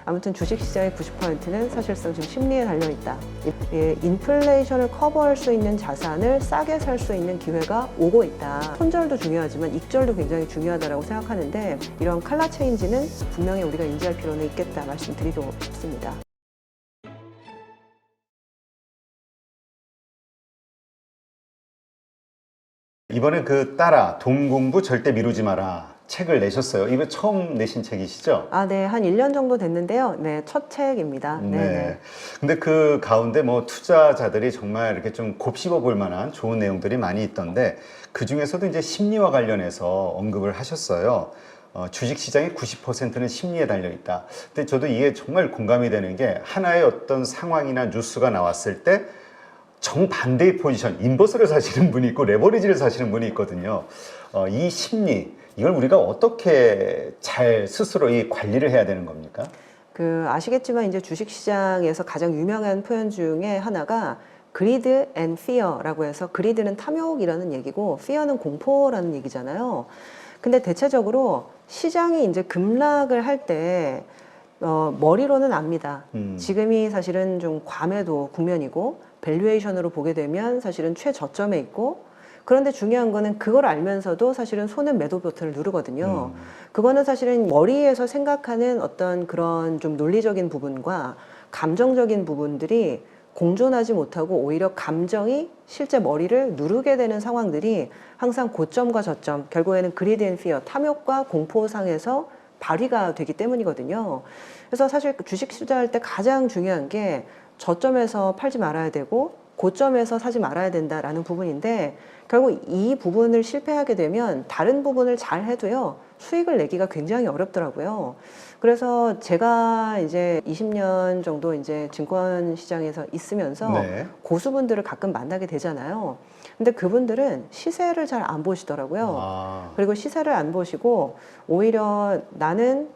아무튼 주식시장의 90%는 사실상 지금 심리에 달려있다. 인플레이션을 커버할 수 있는 자산을 싸게 살 수 있는 기회가 오고 있다. 손절도 중요하지만 익절도 굉장히 중요하다고 생각하는데 이런 칼라 체인지는 분명히 우리가 인지할 필요는 있겠다 말씀드리고 싶습니다. 이번에 그 따라 돈 공부 절대 미루지 마라 책을 내셨어요. 이거 처음 내신 책이시죠? 네. 한 1년 정도 됐는데요. 네, 첫 책입니다. 네. 근데 그 가운데 뭐 투자자들이 정말 이렇게 좀 곱씹어 볼 만한 좋은 내용들이 많이 있던데 그 중에서도 이제 심리와 관련해서 언급을 하셨어요. 주식시장의 90%는 심리에 달려있다. 근데 저도 이게 정말 공감이 되는 게 하나의 어떤 상황이나 뉴스가 나왔을 때 정반대의 포지션, 인버스를 사시는 분이 있고 레버리지를 사시는 분이 있거든요. 이 심리, 이걸 우리가 어떻게 잘 스스로 이 관리를 해야 되는 겁니까? 아시겠지만 이제 주식시장에서 가장 유명한 표현 중에 하나가 greed and fear라고 해서 greed는 탐욕이라는 얘기고 fear는 공포라는 얘기잖아요. 근데 대체적으로 시장이 이제 급락을 할 때 머리로는 압니다. 지금이 사실은 좀 과매도 국면이고 밸류에이션으로 보게 되면 사실은 최저점에 있고 그런데 중요한 거는 그걸 알면서도 사실은 손은 매도 버튼을 누르거든요. 그거는 사실은 머리에서 생각하는 어떤 그런 좀 논리적인 부분과 감정적인 부분들이 공존하지 못하고 오히려 감정이 실제 머리를 누르게 되는 상황들이 항상 고점과 저점, 결국에는 greed and fear, 탐욕과 공포상에서 발휘가 되기 때문이거든요. 그래서 사실 주식 투자할 때 가장 중요한 게 저점에서 팔지 말아야 되고 고점에서 사지 말아야 된다라는 부분인데 결국 이 부분을 실패하게 되면 다른 부분을 잘 해도요 수익을 내기가 굉장히 어렵더라고요. 그래서 제가 이제 20년 정도 이제 증권 시장에서 있으면서 고수분들을 가끔 만나게 되잖아요. 근데 그분들은 시세를 잘 안 보시더라고요. 그리고 시세를 안 보시고 오히려 나는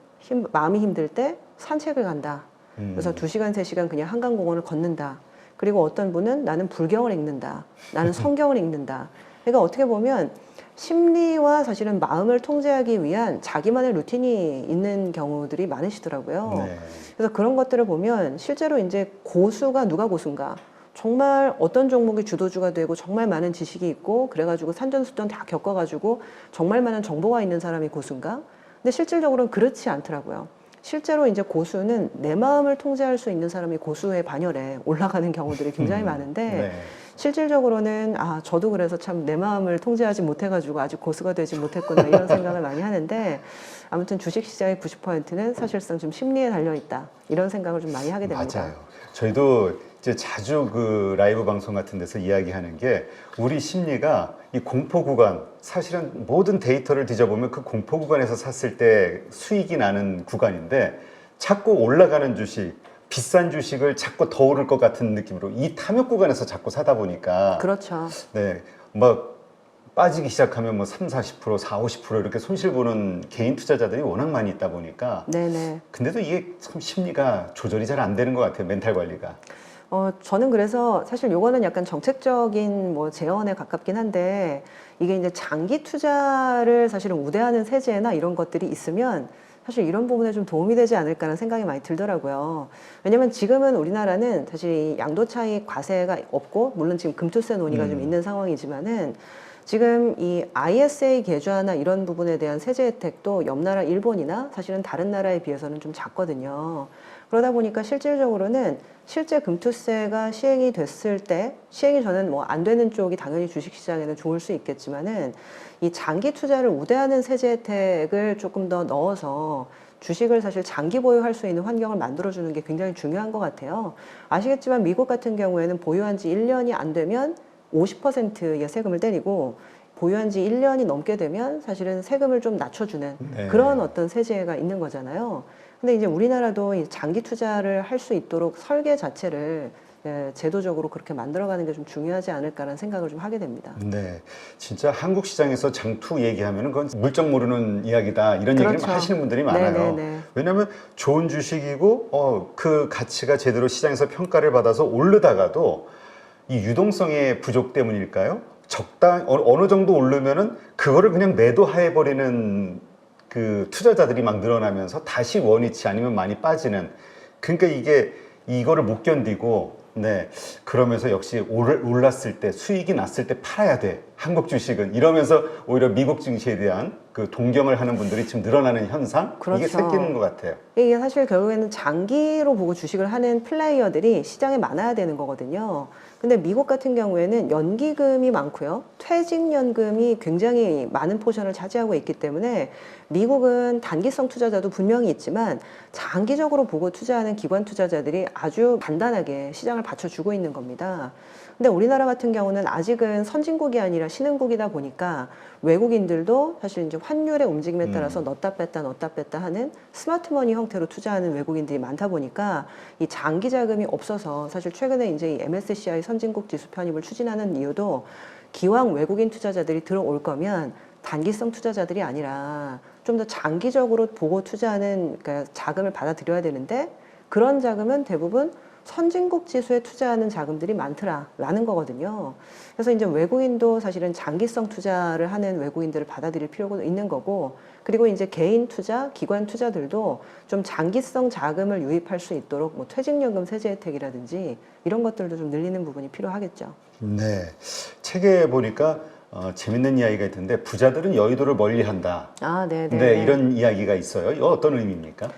마음이 힘들 때 산책을 간다. 그래서 2시간, 3시간 그냥 한강공원을 걷는다. 그리고 어떤 분은 나는 불경을 읽는다. 나는 성경을 읽는다. 그러니까 어떻게 보면 심리와 사실은 마음을 통제하기 위한 자기만의 루틴이 있는 경우들이 많으시더라고요. 그래서 그런 것들을 보면 실제로 이제 고수가 누가 고수인가? 정말 어떤 종목이 주도주가 되고 정말 많은 지식이 있고 그래가지고 산전수전 다 겪어가지고 정말 많은 정보가 있는 사람이 고수인가? 근데 실질적으로는 그렇지 않더라고요. 실제로 이제 고수는 내 마음을 통제할 수 있는 사람이 고수의 반열에 올라가는 경우들이 굉장히 많은데 실질적으로는 저도 그래서 참 내 마음을 통제하지 못해가지고 아직 고수가 되지 못했구나 이런 생각을 많이 하는데 아무튼 주식시장의 90%는 사실상 좀 심리에 달려있다 이런 생각을 좀 많이 하게 됩니다. 맞아요. 저희도 이제 자주 그 라이브 방송 같은 데서 이야기하는 게 우리 심리가 이 공포 구간, 사실은 모든 데이터를 뒤져보면 그 공포 구간에서 샀을 때 수익이 나는 구간인데 자꾸 올라가는 주식, 비싼 주식을 자꾸 더 오를 것 같은 느낌으로 이 탐욕 구간에서 자꾸 사다 보니까 그렇죠. 네, 막 빠지기 시작하면 뭐 3, 40%, 4, 50% 이렇게 손실 보는 개인 투자자들이 워낙 많이 있다 보니까 근데도 이게 참 심리가 조절이 잘 안 되는 것 같아요. 멘탈 관리가. 저는 그래서 사실 요거는 약간 정책적인 뭐 제언에 가깝긴 한데 이게 이제 장기 투자를 사실은 우대하는 세제나 이런 것들이 있으면 사실 이런 부분에 좀 도움이 되지 않을까라는 생각이 많이 들더라고요. 왜냐면 지금은 우리나라는 사실 양도 차익 과세가 없고 물론 지금 금투세 논의가 좀 있는 상황이지만은 지금 이 ISA 계좌나 이런 부분에 대한 세제 혜택도 옆 나라 일본이나 사실은 다른 나라에 비해서는 좀 작거든요. 그러다 보니까 실질적으로는 실제 금투세가 시행이 됐을 때 시행이 저는 뭐 안 되는 쪽이 당연히 주식시장에는 좋을 수 있겠지만은 이 장기 투자를 우대하는 세제 혜택을 조금 더 넣어서 주식을 사실 장기 보유할 수 있는 환경을 만들어주는 게 굉장히 중요한 것 같아요. 아시겠지만 미국 같은 경우에는 보유한 지 1년이 안 되면 50%의 세금을 때리고 보유한 지 1년이 넘게 되면 사실은 세금을 좀 낮춰주는 그런 어떤 세제가 있는 거잖아요. 근데 이제 우리나라도 이 장기 투자를 할 수 있도록 설계 자체를 제도적으로 그렇게 만들어가는 게 좀 중요하지 않을까라는 생각을 좀 하게 됩니다. 네, 진짜 한국 시장에서 장투 얘기하면은 그건 물정 모르는 이야기다 이런 얘기를 하시는 분들이 많아요. 왜냐하면 좋은 주식이고 그 가치가 제대로 시장에서 평가를 받아서 오르다가도 이 유동성의 부족 때문일까요? 어느 정도 오르면은 그거를 그냥 매도해 버리는 그 투자자들이 막 늘어나면서 다시 원위치 아니면 많이 빠지는, 그러니까 이거를 못 견디고, 네, 그러면서 역시 올랐을 때 수익이 났을 때 팔아야 돼, 한국 주식은, 이러면서 오히려 미국 증시에 대한 그 동경을 하는 분들이 지금 늘어나는 현상, 그렇죠. 이게 생기는 것 같아요. 이게 사실 결국에는 장기로 보고 주식을 하는 플레이어들이 시장에 많아야 되는 거거든요. 근데 미국 같은 경우에는 연기금이 많고요. 퇴직연금이 굉장히 많은 포션을 차지하고 있기 때문에 미국은 단기성 투자자도 분명히 있지만 장기적으로 보고 투자하는 기관 투자자들이 아주 단단하게 시장을 받쳐주고 있는 겁니다. 근데 우리나라 같은 경우는 아직은 선진국이 아니라 신흥국이다 보니까 외국인들도 사실 이제 환율의 움직임에 따라서 넣었다 뺐다 하는 스마트머니 형태로 투자하는 외국인들이 많다 보니까 이 장기 자금이 없어서 사실 최근에 이제 이 MSCI 선진국 지수 편입을 추진하는 이유도 기왕 외국인 투자자들이 들어올 거면 단기성 투자자들이 아니라 좀 더 장기적으로 보고 투자하는 그러니까 자금을 받아들여야 되는데 그런 자금은 대부분 선진국 지수에 투자하는 자금들이 많더라라는 거거든요. 그래서 이제 외국인도 사실은 장기성 투자를 하는 외국인들을 받아들일 필요가 있는 거고, 그리고 이제 개인 투자, 기관 투자들도 좀 장기성 자금을 유입할 수 있도록 뭐 퇴직연금 세제 혜택이라든지 이런 것들도 좀 늘리는 부분이 필요하겠죠. 네, 책에 보니까 재밌는 이야기가 있던데, 부자들은 여의도를 멀리한다. 아, 네, 네. 네, 이런 이야기가 있어요. 이거 어떤 의미입니까?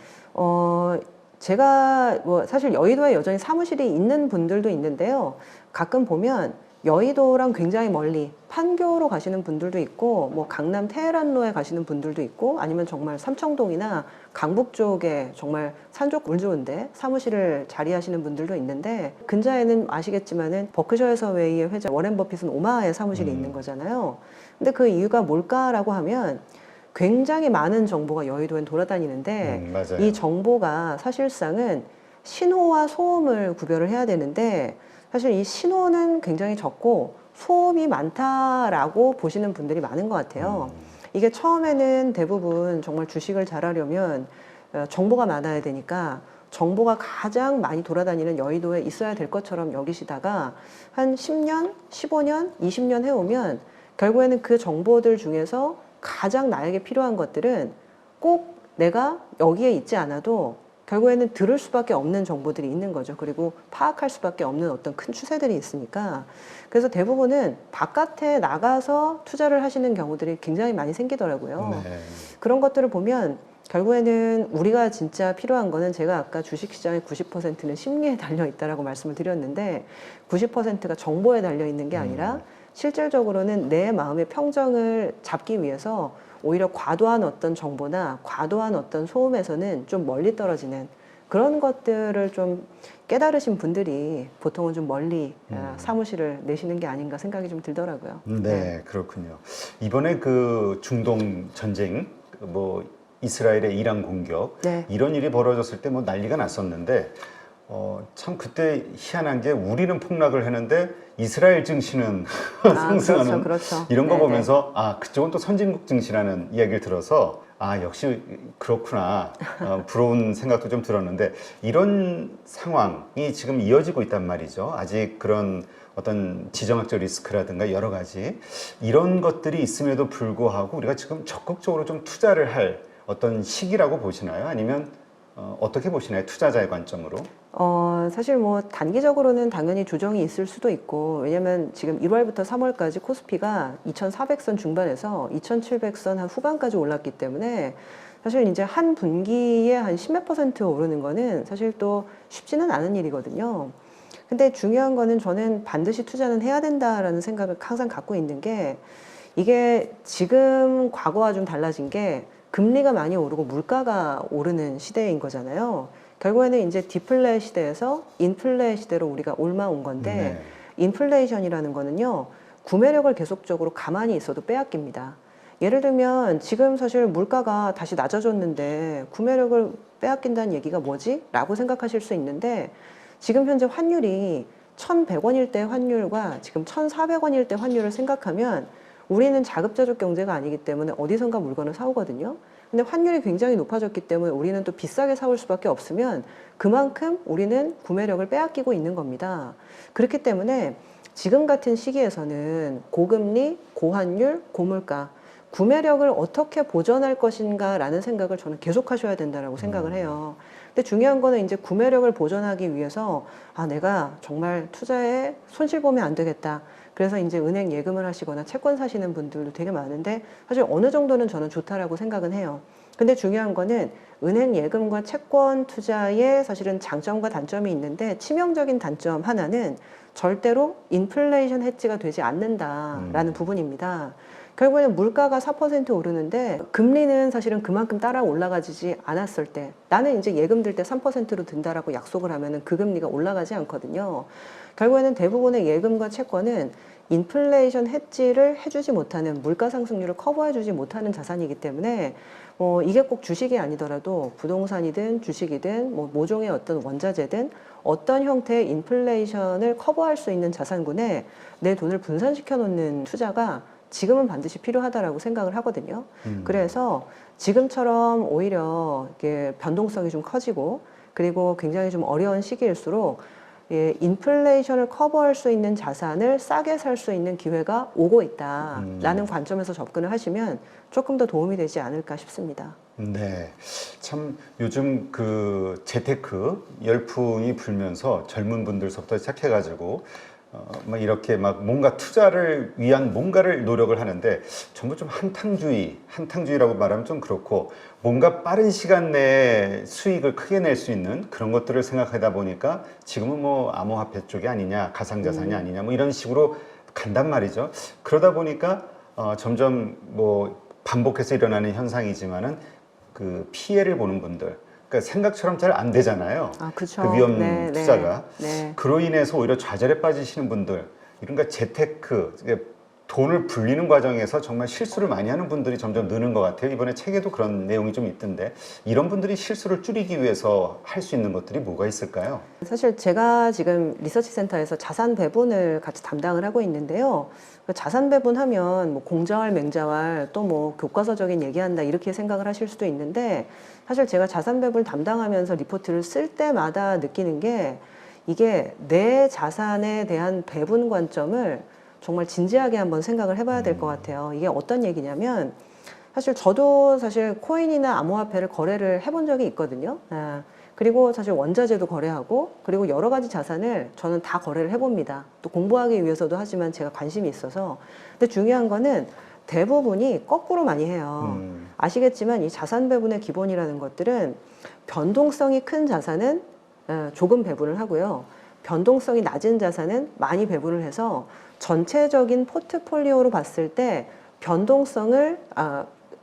제가 뭐 사실 여의도에 여전히 사무실이 있는 분들도 있는데요. 가끔 보면 여의도랑 굉장히 멀리 판교로 가시는 분들도 있고, 뭐 강남 테헤란로에 가시는 분들도 있고, 아니면 정말 삼청동이나 강북 쪽에 정말 산쪽 물 좋은데 사무실을 자리하시는 분들도 있는데, 근자에는 아시겠지만은 버크셔에서 웨이의 회장 워렌 버핏은 오마하에 사무실이 있는 거잖아요. 근데 그 이유가 뭘까라고 하면 굉장히 많은 정보가 여의도엔 돌아다니는데 맞아요. 이 정보가 사실상은 신호와 소음을 구별을 해야 되는데 사실 이 신호는 굉장히 적고 소음이 많다라고 보시는 분들이 많은 것 같아요. 이게 처음에는 대부분 정말 주식을 잘하려면 정보가 많아야 되니까 정보가 가장 많이 돌아다니는 여의도에 있어야 될 것처럼 여기시다가 한 10년, 15년, 20년 해오면 결국에는 그 정보들 중에서 가장 나에게 필요한 것들은 꼭 내가 여기에 있지 않아도 결국에는 들을 수밖에 없는 정보들이 있는 거죠. 그리고 파악할 수밖에 없는 어떤 큰 추세들이 있으니까. 그래서 대부분은 바깥에 나가서 투자를 하시는 경우들이 굉장히 많이 생기더라고요. 네. 그런 것들을 보면 결국에는 우리가 진짜 필요한 거는, 제가 아까 주식시장의 90%는 심리에 달려 있다라고 말씀을 드렸는데 90%가 정보에 달려 있는 게 아니라 실질적으로는 내 마음의 평정을 잡기 위해서 오히려 과도한 어떤 정보나 과도한 어떤 소음에서는 좀 멀리 떨어지는 그런 것들을 좀 깨달으신 분들이 보통은 좀 멀리 사무실을 내시는 게 아닌가 생각이 좀 들더라고요. 네, 그렇군요. 이번에 그 중동 전쟁, 뭐 이스라엘의 이란 공격, 네. 이런 일이 벌어졌을 때 뭐 난리가 났었는데, 참 그때 희한한 게 우리는 폭락을 했는데 이스라엘 증시는 상승하는, 그렇죠. 이런 거 네네. 보면서 그쪽은 또 선진국 증시라는 이야기를 들어서 역시 그렇구나, 부러운 생각도 좀 들었는데, 이런 상황이 지금 이어지고 있단 말이죠. 아직 그런 어떤 지정학적 리스크라든가 여러 가지 이런 것들이 있음에도 불구하고 우리가 지금 적극적으로 좀 투자를 할 어떤 시기라고 보시나요? 아니면 어떻게 보시나요? 투자자의 관점으로? 사실 뭐 단기적으로는 당연히 조정이 있을 수도 있고, 왜냐면 지금 1월부터 3월까지 코스피가 2,400선 중반에서 2,700선 한 후반까지 올랐기 때문에 사실 이제 한 분기에 한 10몇 % 오르는 거는 사실 또 쉽지는 않은 일이거든요. 근데 중요한 거는 저는 반드시 투자는 해야 된다라는 생각을 항상 갖고 있는 게, 이게 지금 과거와 좀 달라진 게 금리가 많이 오르고 물가가 오르는 시대인 거잖아요. 결국에는 이제 디플레 시대에서 인플레 시대로 우리가 옮아온 건데, 인플레이션이라는 거는요, 구매력을 계속적으로 가만히 있어도 빼앗깁니다. 예를 들면 지금 사실 물가가 다시 낮아졌는데 구매력을 빼앗긴다는 얘기가 뭐지? 라고 생각하실 수 있는데, 지금 현재 환율이 1,100원일 때 환율과 지금 1,400원일 때 환율을 생각하면 우리는 자급자족 경제가 아니기 때문에 어디선가 물건을 사오거든요. 근데 환율이 굉장히 높아졌기 때문에 우리는 또 비싸게 사올 수밖에 없으면 그만큼 우리는 구매력을 빼앗기고 있는 겁니다. 그렇기 때문에 지금 같은 시기에서는 고금리, 고환율, 고물가, 구매력을 어떻게 보존할 것인가라는 생각을 저는 계속 하셔야 된다라고 생각을 해요. 근데 중요한 거는 이제 구매력을 보존하기 위해서 내가 정말 투자에 손실 보면 안 되겠다. 그래서 이제 은행 예금을 하시거나 채권 사시는 분들도 되게 많은데 사실 어느 정도는 저는 좋다라고 생각은 해요. 근데 중요한 거는 은행 예금과 채권 투자에 사실은 장점과 단점이 있는데 치명적인 단점 하나는 절대로 인플레이션 해지가 되지 않는다라는 부분입니다. 결국에는 물가가 4% 오르는데 금리는 사실은 그만큼 따라 올라가지 않았을 때 나는 이제 예금 들 때 3%로 든다라고 약속을 하면은 그 금리가 올라가지 않거든요. 결국에는 대부분의 예금과 채권은 인플레이션 해지를 해주지 못하는 물가 상승률을 커버해주지 못하는 자산이기 때문에 이게 꼭 주식이 아니더라도 부동산이든 주식이든 모종의 어떤 원자재든 어떤 형태의 인플레이션을 커버할 수 있는 자산군에 내 돈을 분산시켜 놓는 투자가 지금은 반드시 필요하다라고 생각을 하거든요. 그래서 지금처럼 오히려 이게 변동성이 좀 커지고 그리고 굉장히 좀 어려운 시기일수록 인플레이션을 커버할 수 있는 자산을 싸게 살 수 있는 기회가 오고 있다라는 관점에서 접근을 하시면 조금 더 도움이 되지 않을까 싶습니다. 네. 참 요즘 그 재테크 열풍이 불면서 젊은 분들서부터 시작해가지고 막 이렇게 막 뭔가 투자를 위한 뭔가를 노력을 하는데 전부 좀 한탕주의라고 말하면 좀 그렇고 뭔가 빠른 시간 내에 수익을 크게 낼 수 있는 그런 것들을 생각하다 보니까 지금은 뭐 암호화폐 쪽이 아니냐, 가상자산이 아니냐, 뭐 이런 식으로 간단 말이죠. 그러다 보니까 점점 뭐 반복해서 일어나는 현상이지만은 그 피해를 보는 분들, 그러니까 생각처럼 잘 안 되잖아요. 그렇죠. 그 위험 네, 투자가. 네. 그로 인해서 오히려 좌절에 빠지시는 분들, 그러니까 재테크, 돈을 불리는 과정에서 정말 실수를 많이 하는 분들이 점점 느는 것 같아요. 이번에 책에도 그런 내용이 좀 있던데 이런 분들이 실수를 줄이기 위해서 할 수 있는 것들이 뭐가 있을까요? 사실 제가 지금 리서치 센터에서 자산 배분을 같이 담당을 하고 있는데요. 자산 배분하면 뭐 공자왈, 맹자왈 또 뭐 교과서적인 얘기한다 이렇게 생각을 하실 수도 있는데 사실 제가 자산 배분 담당하면서 리포트를 쓸 때마다 느끼는 게 이게 내 자산에 대한 배분 관점을 정말 진지하게 한번 생각을 해봐야 될 것 같아요. 이게 어떤 얘기냐면 사실 저도 사실 코인이나 암호화폐를 거래를 해본 적이 있거든요. 그리고 사실 원자재도 거래하고 그리고 여러 가지 자산을 저는 다 거래를 해봅니다. 또 공부하기 위해서도 하지만 제가 관심이 있어서. 근데 중요한 거는 대부분이 거꾸로 많이 해요. 아시겠지만 이 자산 배분의 기본이라는 것들은 변동성이 큰 자산은 조금 배분을 하고요. 변동성이 낮은 자산은 많이 배분을 해서 전체적인 포트폴리오로 봤을 때 변동성을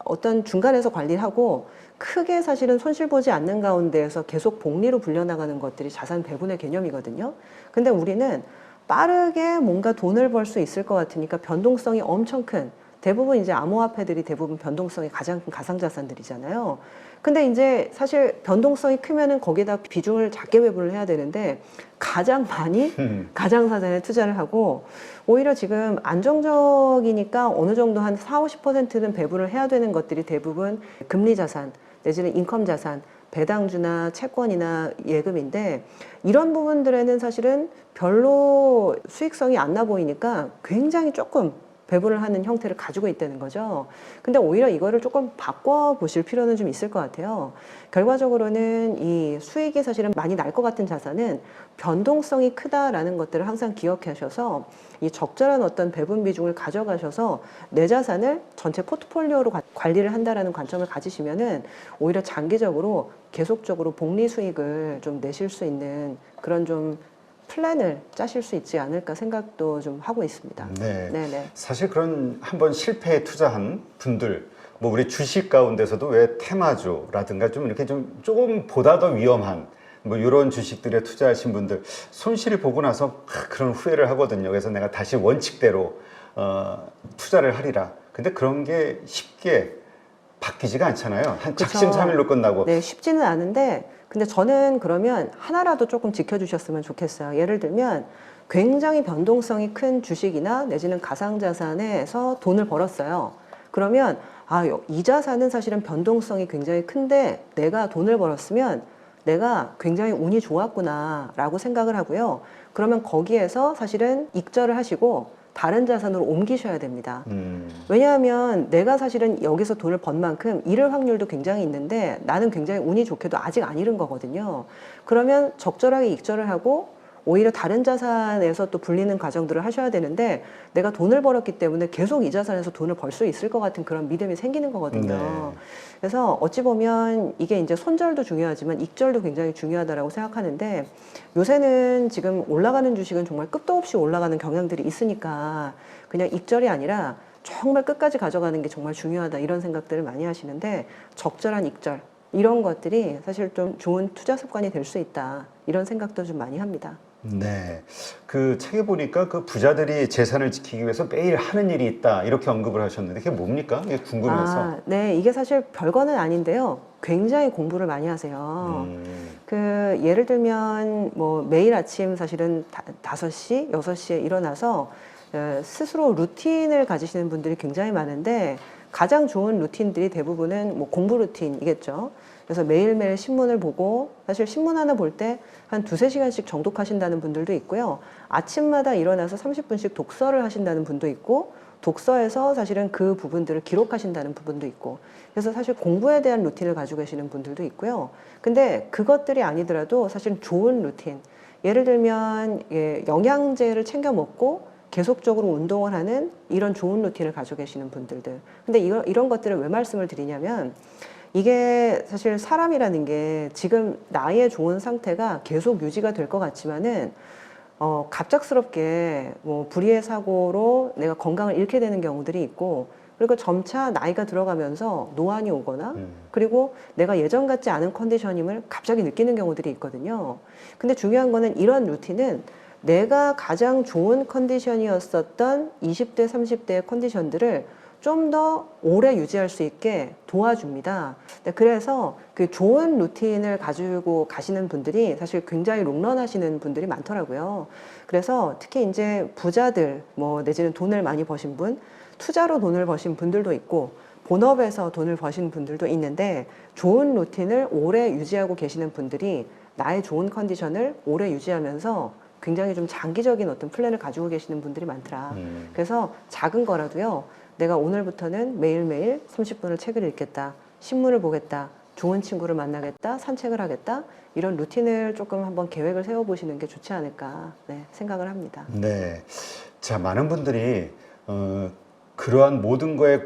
어떤 중간에서 관리를 하고 크게 사실은 손실 보지 않는 가운데에서 계속 복리로 불려나가는 것들이 자산 배분의 개념이거든요. 근데 우리는 빠르게 뭔가 돈을 벌 수 있을 것 같으니까 변동성이 엄청 큰 대부분 이제 암호화폐들이 대부분 변동성이 가장 큰 가상자산들이잖아요. 근데 이제 사실 변동성이 크면은 거기에다 비중을 작게 배분을 해야 되는데 가장 많이 가상자산에 투자를 하고 오히려 지금 안정적이니까 어느 정도 한 40~50%는 배분을 해야 되는 것들이 대부분 금리자산 내지는 인컴자산 배당주나 채권이나 예금인데 이런 부분들에는 사실은 별로 수익성이 안 나 보이니까 굉장히 조금 배분을 하는 형태를 가지고 있다는 거죠. 근데 오히려 이거를 조금 바꿔보실 필요는 좀 있을 것 같아요. 결과적으로는 이 수익이 사실은 많이 날 것 같은 자산은 변동성이 크다라는 것들을 항상 기억하셔서 이 적절한 어떤 배분 비중을 가져가셔서 내 자산을 전체 포트폴리오로 관리를 한다라는 관점을 가지시면은 오히려 장기적으로 계속적으로 복리 수익을 좀 내실 수 있는 그런 좀 플랜을 짜실 수 있지 않을까 생각도 좀 하고 있습니다. 네. 네네. 사실 그런 한번 실패에 투자한 분들, 뭐 우리 주식 가운데서도 왜 테마주라든가 좀 이렇게 좀 조금 보다 더 위험한 뭐 이런 주식들에 투자하신 분들 손실을 보고 나서 그런 후회를 하거든요. 그래서 내가 다시 원칙대로 투자를 하리라. 근데 그런 게 쉽게 바뀌지가 않잖아요. 한 작심삼일로 끝나고. 네, 쉽지는 않은데 근데 저는 그러면 하나라도 조금 지켜주셨으면 좋겠어요. 예를 들면 굉장히 변동성이 큰 주식이나 내지는 가상자산에서 돈을 벌었어요. 그러면 이 자산은 사실은 변동성이 굉장히 큰데 내가 돈을 벌었으면 내가 굉장히 운이 좋았구나 라고 생각을 하고요. 그러면 거기에서 사실은 익절을 하시고 다른 자산으로 옮기셔야 됩니다. 왜냐하면 내가 사실은 여기서 돈을 번 만큼 잃을 확률도 굉장히 있는데 나는 굉장히 운이 좋게도 아직 안 잃은 거거든요. 그러면 적절하게 익절을 하고 오히려 다른 자산에서 또 불리는 과정들을 하셔야 되는데 내가 돈을 벌었기 때문에 계속 이 자산에서 돈을 벌 수 있을 것 같은 그런 믿음이 생기는 거거든요. 네. 그래서 어찌 보면 이게 이제 손절도 중요하지만 익절도 굉장히 중요하다라고 생각하는데 요새는 지금 올라가는 주식은 정말 끝도 없이 올라가는 경향들이 있으니까 그냥 익절이 아니라 정말 끝까지 가져가는 게 정말 중요하다 이런 생각들을 많이 하시는데 적절한 익절 이런 것들이 사실 좀 좋은 투자 습관이 될 수 있다 이런 생각도 좀 많이 합니다. 네. 그 책에 보니까 그 부자들이 재산을 지키기 위해서 매일 하는 일이 있다. 이렇게 언급을 하셨는데 그게 뭡니까? 이게 궁금해서. 네, 이게 사실 별거는 아닌데요. 굉장히 공부를 많이 하세요. 그 예를 들면 뭐 매일 아침 사실은 5시, 6시에 일어나서 스스로 루틴을 가지시는 분들이 굉장히 많은데 가장 좋은 루틴들이 대부분은 뭐 공부 루틴이겠죠. 그래서 매일매일 신문을 보고 사실 신문 하나 볼 때 한 2~3시간씩 정독하신다는 분들도 있고요. 아침마다 일어나서 30분씩 독서를 하신다는 분도 있고 독서에서 사실은 그 부분들을 기록하신다는 부분도 있고 그래서 사실 공부에 대한 루틴을 가지고 계시는 분들도 있고요. 근데 그것들이 아니더라도 사실 좋은 루틴 예를 들면 영양제를 챙겨 먹고 계속적으로 운동을 하는 이런 좋은 루틴을 가지고 계시는 분들들. 근데 이런 것들을 왜 말씀을 드리냐면 이게 사실 사람이라는 게 지금 나의 좋은 상태가 계속 유지가 될 것 같지만은 갑작스럽게 뭐 불의의 사고로 내가 건강을 잃게 되는 경우들이 있고 그리고 점차 나이가 들어가면서 노안이 오거나 그리고 내가 예전 같지 않은 컨디션임을 갑자기 느끼는 경우들이 있거든요. 근데 중요한 거는 이런 루틴은 내가 가장 좋은 컨디션이었었던 20대, 30대의 컨디션들을 좀 더 오래 유지할 수 있게 도와줍니다. 그래서 그 좋은 루틴을 가지고 가시는 분들이 사실 굉장히 롱런 하시는 분들이 많더라고요. 그래서 특히 이제 부자들, 뭐 내지는 돈을 많이 버신 분, 투자로 돈을 버신 분들도 있고, 본업에서 돈을 버신 분들도 있는데, 좋은 루틴을 오래 유지하고 계시는 분들이 나의 좋은 컨디션을 오래 유지하면서 굉장히 좀 장기적인 어떤 플랜을 가지고 계시는 분들이 많더라. 그래서 작은 거라도요, 내가 오늘부터는 매일매일 30분을 책을 읽겠다, 신문을 보겠다, 좋은 친구를 만나겠다, 산책을 하겠다, 이런 루틴을 조금 한번 계획을 세워보시는 게 좋지 않을까 생각을 합니다. 네. 자, 많은 분들이 그러한 모든 거에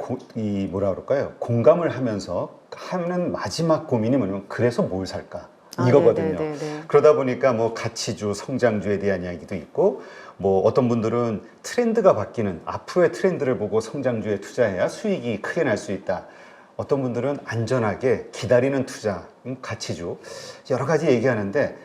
뭐라 그럴까요? 공감을 하면서 하는 마지막 고민이 뭐냐면 그래서 뭘 살까? 이거거든요. 네네네네. 그러다 보니까 뭐 가치주, 성장주에 대한 이야기도 있고 뭐 어떤 분들은 트렌드가 바뀌는 앞으로의 트렌드를 보고 성장주에 투자해야 수익이 크게 날 수 있다. 어떤 분들은 안전하게 기다리는 투자, 가치주 여러 가지 얘기하는데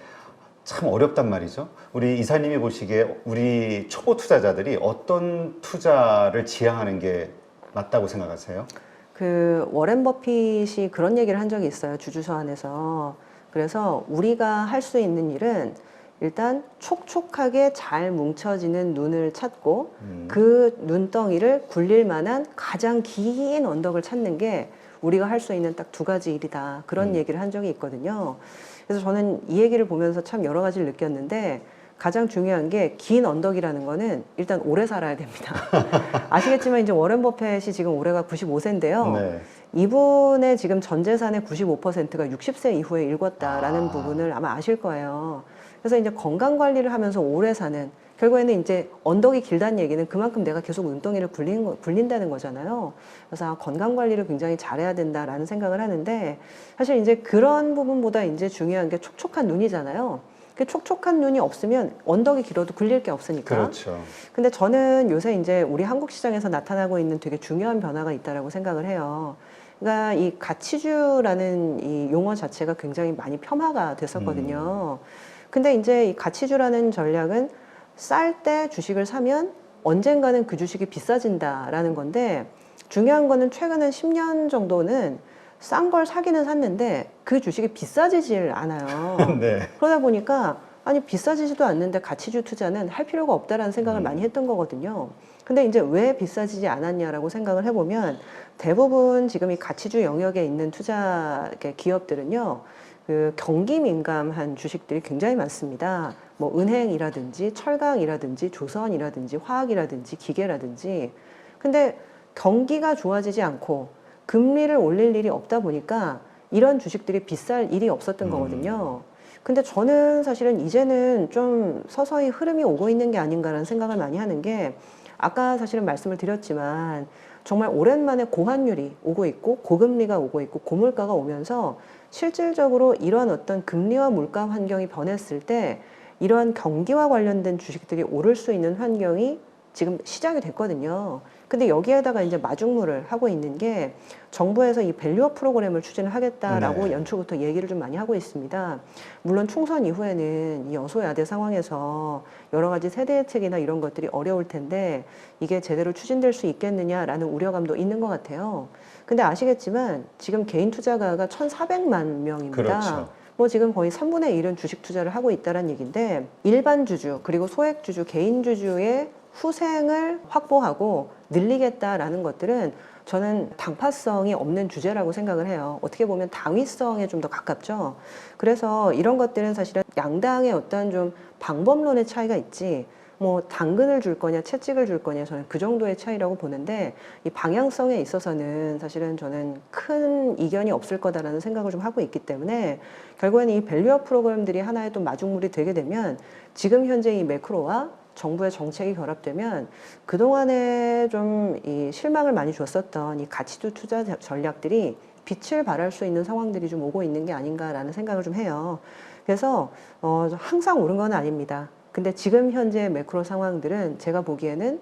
참 어렵단 말이죠. 우리 이사님이 보시기에 우리 초보 투자자들이 어떤 투자를 지향하는 게 맞다고 생각하세요? 그 워렌 버핏이 그런 얘기를 한 적이 있어요. 주주서 안에서. 그래서 우리가 할 수 있는 일은 일단 촉촉하게 잘 뭉쳐지는 눈을 찾고 그 눈덩이를 굴릴 만한 가장 긴 언덕을 찾는 게 우리가 할 수 있는 딱 2가지 일이다. 그런 얘기를 한 적이 있거든요. 그래서 저는 이 얘기를 보면서 참 여러 가지를 느꼈는데 가장 중요한 게 긴 언덕이라는 거는 일단 오래 살아야 됩니다. 아시겠지만 이제 워렌 버핏이 지금 올해가 95세인데요. 네. 이분의 지금 전 재산의 95%가 60세 이후에 읽었다라는 부분을 아마 아실 거예요. 그래서 이제 건강 관리를 하면서 오래 사는 결국에는 이제 언덕이 길다는 얘기는 그만큼 내가 계속 눈덩이를 굴린다는 거잖아요. 그래서 건강 관리를 굉장히 잘해야 된다라는 생각을 하는데 사실 이제 그런 부분보다 이제 중요한 게 촉촉한 눈이잖아요. 그 촉촉한 눈이 없으면 언덕이 길어도 굴릴 게 없으니까. 그렇죠. 근데 저는 요새 이제 우리 한국 시장에서 나타나고 있는 되게 중요한 변화가 있다라고 생각을 해요. 그러니까 이 가치주라는 이 용어 자체가 굉장히 많이 폄하가 됐었거든요. 근데 이제 이 가치주라는 전략은 쌀 때 주식을 사면 언젠가는 그 주식이 비싸진다라는 건데 중요한 거는 최근 한 10년 정도는 싼 걸 사기는 샀는데 그 주식이 비싸지질 않아요. 네. 그러다 보니까 아니 비싸지지도 않는데 가치주 투자는 할 필요가 없다라는 생각을 많이 했던 거거든요. 근데 이제 왜 비싸지지 않았냐라고 생각을 해보면 대부분 지금 이 가치주 영역에 있는 투자 기업들은요. 그 경기 민감한 주식들이 굉장히 많습니다. 뭐 은행이라든지 철강이라든지 조선이라든지 화학이라든지 기계라든지. 근데 경기가 좋아지지 않고 금리를 올릴 일이 없다 보니까 이런 주식들이 비쌀 일이 없었던 거거든요. 근데 저는 사실은 이제는 좀 서서히 흐름이 오고 있는 게 아닌가라는 생각을 많이 하는 게, 아까 사실은 말씀을 드렸지만 정말 오랜만에 고환율이 오고 있고 고금리가 오고 있고 고물가가 오면서 실질적으로 이런 어떤 금리와 물가 환경이 변했을 때 이러한 경기와 관련된 주식들이 오를 수 있는 환경이 지금 시작이 됐거든요. 근데 여기에다가 이제 마중물을 하고 있는 게, 정부에서 이 밸류업 프로그램을 추진을 하겠다라고 네. 연초부터 얘기를 좀 많이 하고 있습니다. 물론 총선 이후에는 이 여소야대 상황에서 여러 가지 세대 혜택이나 이런 것들이 어려울 텐데 이게 제대로 추진될 수 있겠느냐라는 우려감도 있는 것 같아요. 근데 아시겠지만 지금 개인 투자가가 1,400만 명입니다. 그렇죠. 뭐 지금 거의 3분의 1은 주식 투자를 하고 있다는 얘기인데, 일반 주주 그리고 소액 주주, 개인 주주의 후생을 확보하고 늘리겠다라는 것들은 저는 당파성이 없는 주제라고 생각을 해요. 어떻게 보면 당위성에 좀 더 가깝죠. 그래서 이런 것들은 사실은 양당의 어떤 좀 방법론의 차이가 있지, 뭐 당근을 줄 거냐 채찍을 줄 거냐, 저는 그 정도의 차이라고 보는데, 이 방향성에 있어서는 사실은 저는 큰 이견이 없을 거다라는 생각을 좀 하고 있기 때문에, 결국에는 이 밸류업 프로그램들이 하나의 또 마중물이 되게 되면, 지금 현재 이 매크로와 정부의 정책이 결합되면 그동안에 좀 이 실망을 많이 줬었던 이 가치주 투자 전략들이 빛을 발할 수 있는 상황들이 좀 오고 있는 게 아닌가라는 생각을 좀 해요. 그래서 항상 옳은 건 아닙니다. 근데 지금 현재 매크로 상황들은 제가 보기에는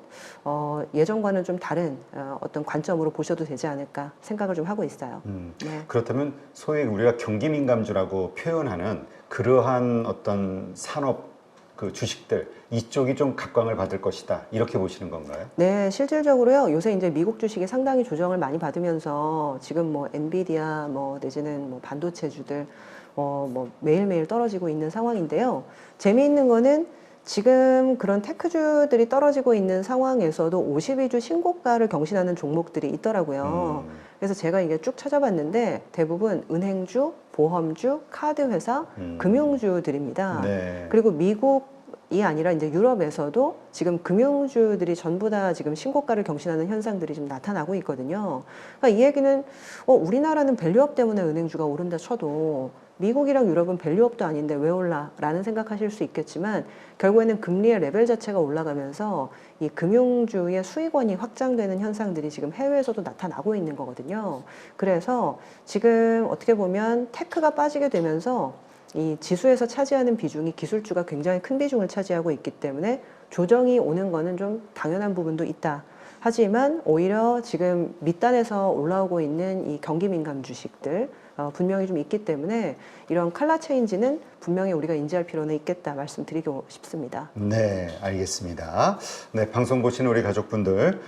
예전과는 좀 다른 어떤 관점으로 보셔도 되지 않을까 생각을 좀 하고 있어요. 네. 그렇다면 소위 우리가 경기 민감주라고 표현하는 그러한 어떤 산업 그 주식들, 이쪽이 좀 각광을 받을 것이다, 이렇게 보시는 건가요? 네, 실질적으로요. 요새 이제 미국 주식이 상당히 조정을 많이 받으면서 지금 뭐 엔비디아 뭐 내지는 뭐 반도체주들 뭐 매일매일 떨어지고 있는 상황인데요. 재미있는 거는 지금 그런 테크주들이 떨어지고 있는 상황에서도 52주 신고가를 경신하는 종목들이 있더라고요. 그래서 제가 이게 쭉 찾아봤는데 대부분 은행주, 보험주, 카드회사, 금융주들입니다. 네. 그리고 미국이 아니라 이제 유럽에서도 지금 금융주들이 전부 다 지금 신고가를 경신하는 현상들이 좀 나타나고 있거든요. 그러니까 이 얘기는 우리나라는 밸류업 때문에 은행주가 오른다 쳐도 미국이랑 유럽은 밸류업도 아닌데 왜 올라? 라는 생각하실 수 있겠지만, 결국에는 금리의 레벨 자체가 올라가면서 이 금융주의 수익원이 확장되는 현상들이 지금 해외에서도 나타나고 있는 거거든요. 그래서 지금 어떻게 보면 테크가 빠지게 되면서 이 지수에서 차지하는 비중이 기술주가 굉장히 큰 비중을 차지하고 있기 때문에 조정이 오는 거는 좀 당연한 부분도 있다. 하지만 오히려 지금 밑단에서 올라오고 있는 이 경기 민감 주식들 분명히 좀 있기 때문에 이런 칼라 체인지는 분명히 우리가 인지할 필요는 있겠다 말씀드리고 싶습니다. 네, 알겠습니다. 네, 방송 보시는 우리 가족분들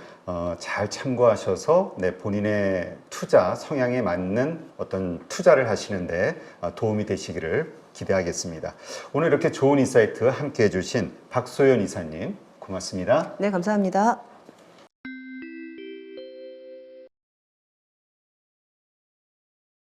잘 참고하셔서 본인의 투자 성향에 맞는 어떤 투자를 하시는데 도움이 되시기를 기대하겠습니다. 오늘 이렇게 좋은 인사이트 함께 해주신 박소연 이사님 고맙습니다. 네, 감사합니다.